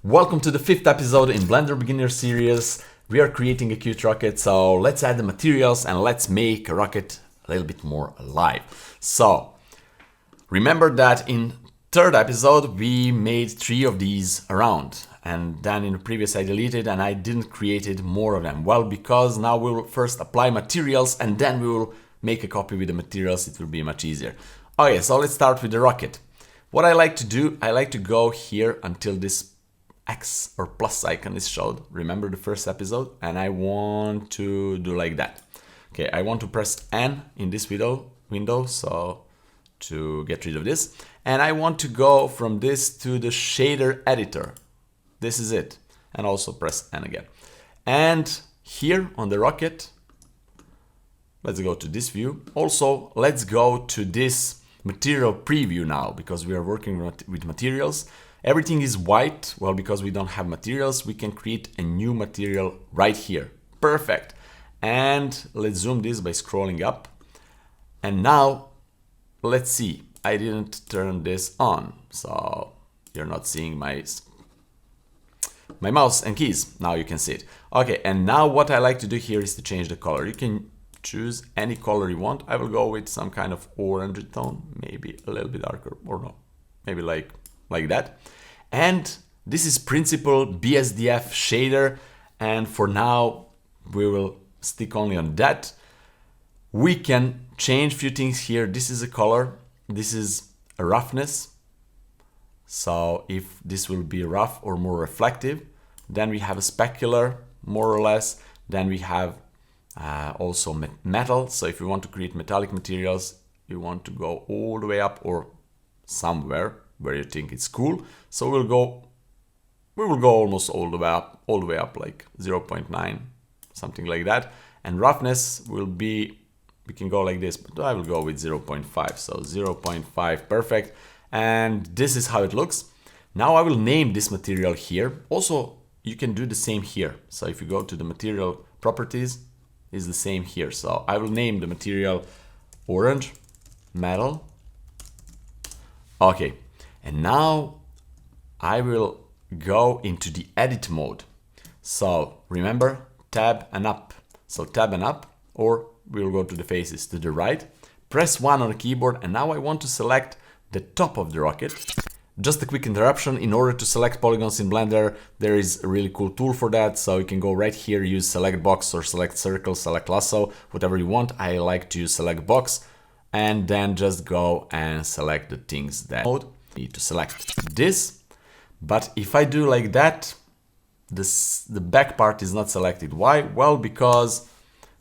Welcome to the 5th episode in Blender Beginner series. We are creating a cute rocket, so let's add the materials and let's make a rocket a little bit more alive. So, remember that in 3rd episode we made 3 of these around, and then in the previous I deleted and I didn't create more of them. Well, because now we will first apply materials and then we will make a copy with the materials. It will be much easier. Okay, so let's start with the rocket. What I like to do, I like to go here until this X or plus icon is showed. Remember the 1st episode? And I want to do like that. Okay, I want to press N in this window, so to get rid of this. And I want to go from this to the shader editor. This is it. And also press N again. And here on the rocket, let's go to this view. Also, let's go to this material preview now, because we are working with materials. Everything is white. Well, because we don't have materials, we can create a new material right here. Perfect. And let's zoom this by scrolling up. And now, let's see. I didn't turn this on, so you're not seeing my mouse and keys. Now you can see it. Okay, and now what I like to do here is to change the color. You can choose any color you want. I will go with some kind of orange tone, maybe a little bit darker, or no, maybe like that. And this is Principal BSDF shader, and for now we will stick only on that. We can change a few things here. This is a color, this is a roughness, so if this will be rough or more reflective. Then we have a specular, more or less. Then we have also metal, so if you want to create metallic materials, you want to go all the way up or somewhere where you think it's cool. So we will go almost all the way up like 0.9, something like that. And roughness will be, we can go like this, but I will go with 0.5. So 0.5, perfect. And this is how it looks. Now I will name this material here. Also, you can do the same here. So if you go to the material properties, is the same here. So I will name the material orange metal. Okay. And now I will go into the edit mode. So remember, tab and up. So tab and up, or we'll go to the faces to the right. Press 1 on the keyboard, and now I want to select the top of the rocket. Just a quick interruption. In order to select polygons in Blender, there is a really cool tool for that. So you can go right here, use select box or select circle, select lasso, whatever you want. I like to use select box, and then just go and select the things that need to select this. But if I do like that, the back part is not selected. Why? Well, because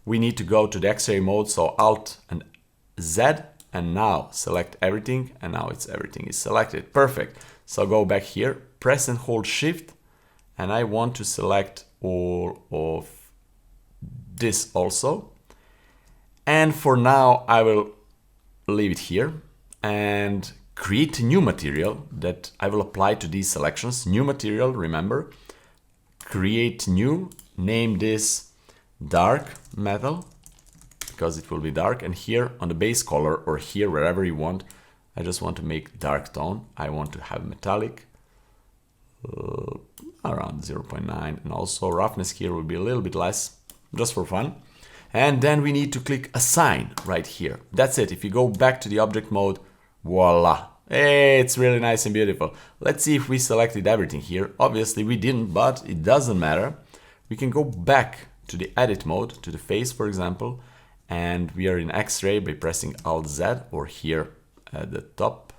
we need to go to the X-ray mode, so Alt and Z, and now select everything, and now everything is selected. Perfect. So go back here, press and hold Shift, and I want to select all of this also. And for now, I will leave it here and create a new material that I will apply to these selections. New material, remember, create new, name this dark metal, because it will be dark. And here on the base color, or here wherever you want, I just want to make dark tone. I want to have metallic around 0.9, and also roughness here will be a little bit less, just for fun. And then we need to click assign right here. That's it. If you go back to the object mode, voila. Hey, it's really nice and beautiful. Let's see if we selected everything here. Obviously we didn't, but it doesn't matter. We can go back to the edit mode, to the face, for example, and we are in X-ray by pressing Alt Z, or here at the top,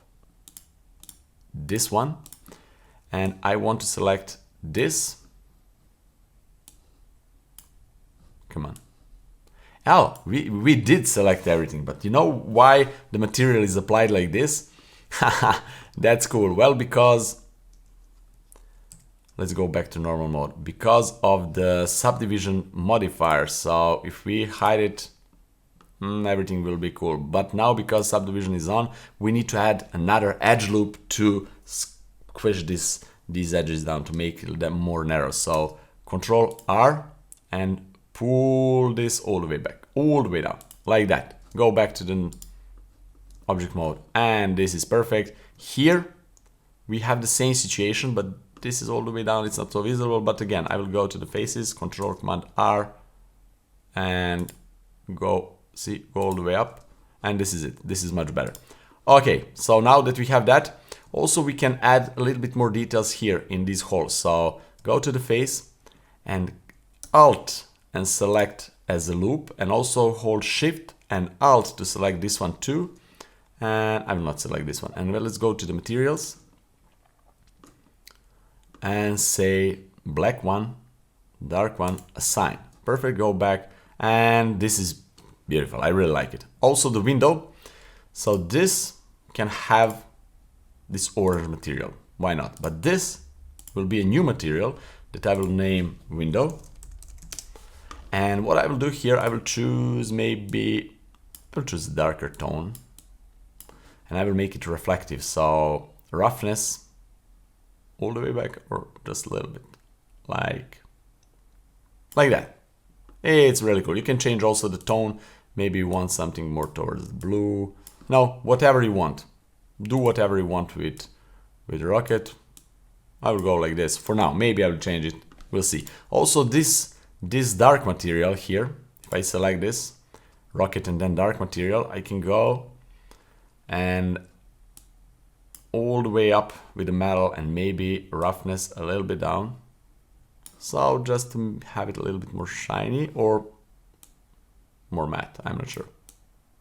this one. And I want to select this. Come on. Oh, we did select everything, but you know why the material is applied like this? Haha, that's cool. Well, because, let's go back to normal mode, because of the subdivision modifier. So if we hide it, everything will be cool. But now, because subdivision is on, we need to add another edge loop to squish these edges down, to make them more narrow. So Control R and pull this all the way back, all the way down, like that. Go back to the object mode, and this is perfect. Here we have the same situation, but this is all the way down, it's not so visible, but again, I will go to the faces, Control Command R, and go all the way up, and this is it. This is much better. Okay, so now that we have that, also we can add a little bit more details here in these holes. So go to the face and Alt and select as a loop, and also hold Shift and Alt to select this one too. And I will not select this one. And well, let's go to the materials and say black one, dark one, assign. Perfect, go back, and this is beautiful. I really like it. Also the window. So this can have this orange material. Why not? But this will be a new material that I will name window. And what I will do here, I will choose I'll choose a darker tone. And I will make it reflective. So roughness all the way back, or just a little bit like that. It's really cool. You can change also the tone. Maybe you want something more towards blue. No, whatever you want. Do whatever you want with the rocket. I will go like this for now. Maybe I will change it. We'll see. Also this dark material here, if I select this rocket and then dark material, I can go and all the way up with the metal and maybe roughness a little bit down. So just to have it a little bit more shiny or more matte, I'm not sure.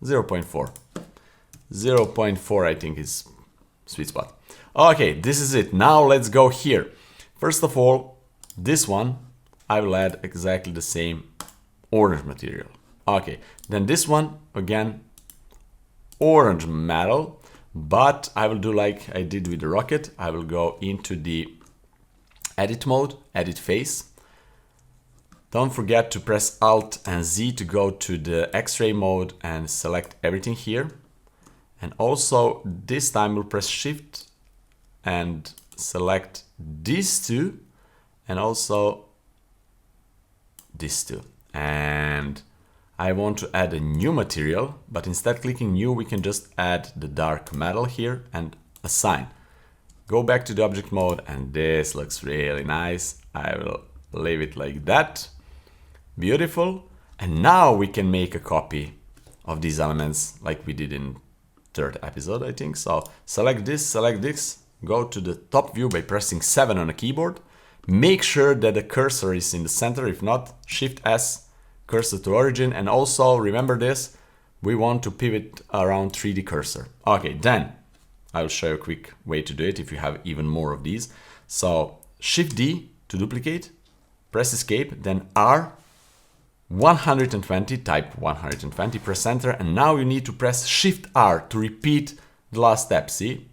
0.4. 0.4 I think is sweet spot. Okay, this is it. Now let's go here. First of all, this one, I will add exactly the same orange material. Okay, then this one, again, orange metal, but I will do like I did with the rocket. I will go into the edit mode, edit face. Don't forget to press Alt and Z to go to the X-ray mode and select everything here. And also this time we'll press Shift and select these two and also these two. And I want to add a new material, but instead clicking new, we can just add the dark metal here and assign. Go back to the object mode, and this looks really nice. I will leave it like that. Beautiful. And now we can make a copy of these elements like we did in third episode, I think. So select this, go to the top view by pressing 7 on the keyboard. Make sure that the cursor is in the center. If not, Shift S, cursor to origin. And also remember this, we want to pivot around 3D cursor. Okay, then I'll show you a quick way to do it if you have even more of these. So Shift D to duplicate, press escape, then R, 120, type 120, press enter, and now you need to press Shift R to repeat the last step, see?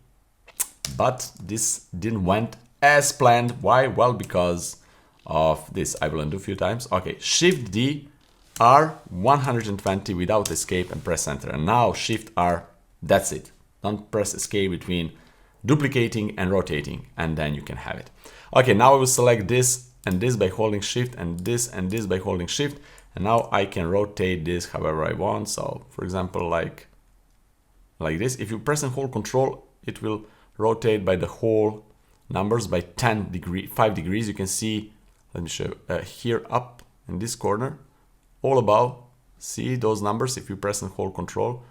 But this didn't went as planned. Why? Well, because of this. I will undo a few times. Okay, Shift D, R, 120 without escape and press enter. And now Shift R, that's it. Don't press escape between duplicating and rotating, and then you can have it. Okay, now I will select this and this by holding Shift, and this by holding Shift. And now I can rotate this however I want. So for example, like this. If you press and hold Control, it will rotate by the whole numbers by 5 degrees. You can see, let me show you, here up in this corner, all above, see those numbers. If you press and hold Control,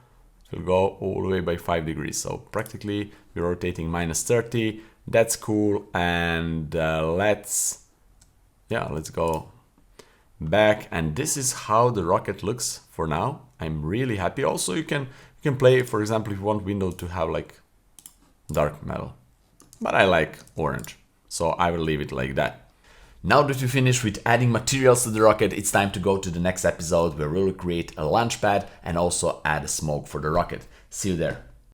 it will go all the way by 5 degrees. So practically we're rotating -30. That's cool. And let's go back, and this is how the rocket looks for now. I'm really happy. Also, you can play, for example, if you want window to have like dark metal, but I like orange, so I will leave it like that. Now that we finished with adding materials to the rocket, it's time to go to the next episode where we'll create a launch pad and also add a smoke for the rocket. See you there.